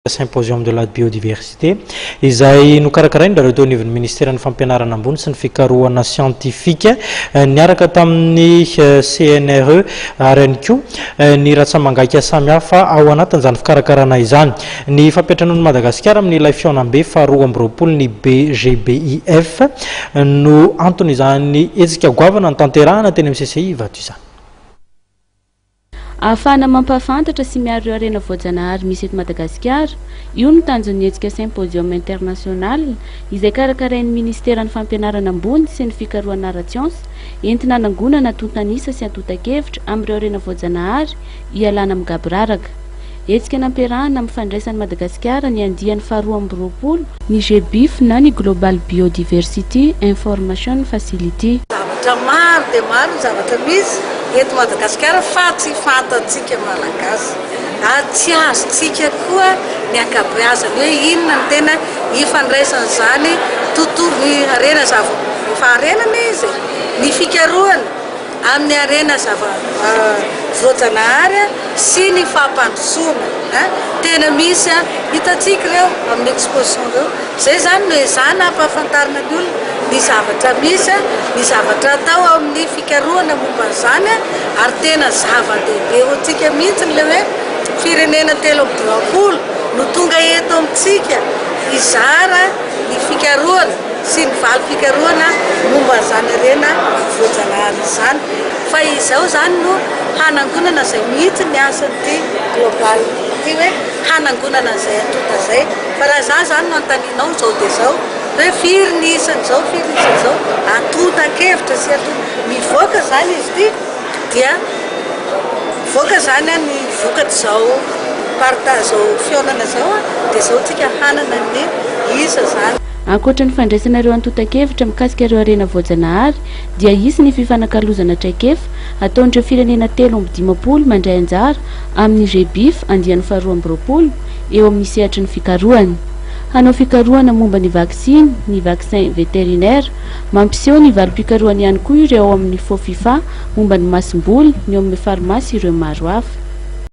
Symposium de la biodiversité izay nokarakarain'ny amin'ny ministeran'ny fampianarana ambony sy ny Fikarohana siantifika niaraka tamin'ny CNRE ary ihany koa ny ratsamangaiky samihafa ao anatin'izany fikarakarana izany ny fampiantranoan'i Madagasikara amin'ny ilay fihaonambe faharoa amby roapolo ny GBIF no antony izany hetsika goavana Notanterahana teny amin'ny CCI vato izany. Afana mampafantatra sy miaro ireo arena voajanahary misy eto Madagasikara, io no tanjon'ny hetsika Symposium international izay karakarain'ny ministeran'ny fampianarana ambony sy ny Fikarohana entina nangonana tontanisa sy atotan-kevitra amin'ireo arena voajanahary ialana amin'ny gabiraraka. Hetsika nampiarahana amin'ny fandraisan'ny Madagasikara ny andian'ny faharoa amby roapolo ny GBIF na ny Global Biodiversity Information Facility. Maro dia maro zavatra misy eto Madagasikara fa tsy fantatsika malagasy, tsy azontsika koa ny ankabeazany hoe inona ny tena ifandraisana izany tontolo ny arena zava-paharenana izy ny fikarohana amin'ny arena voajanahary sy ny fampandrosoana tena misy hitatsika ireo amin'ny exposition ireo zay zany no ezana ampahafantarina ny olona ny zavatra misy ny zavatra atao amin'ny fikarohana momba izany ary tena zava-dehibe hoantsika mihitsy le hoe firenena 320 no tonga eto amintsika izara ny fikarohana sy ny valy fikarohana momba izany arena voajanahary izany fa izao zany no hanangonana izay mihitsy ny asan'ity global ty hoe hanangonana izay atota zay fa raha za zany no antaninao zao dia zao hoe firy ny isan'izao atota-kevitra sy mivoaka zany izy ty dia mivoaka zany ny vokatra zao partage zao fihaonana zao dia zao tsika hanana ny isa zany. Ankoatra ny fandraisana ireo antotan-kevitra mikasika ireo arena voajanahary dia isy ny fifanakalozana traikefa ataon'ireo firenena 320 mandray anjara amin'ny GBIF andian'ny faharoa amby roapolo eo amin'ny sehatry ny fikarohana. Hanao fikarohana momba ny vaksiny, ny vaccin vétérinaire, mampiseho ny valim-pikarohana ihany koa ireo ao amin'ny faux FIFA momba ny masim-boly, ny ao amin'ny farmasy ireo maro hafa.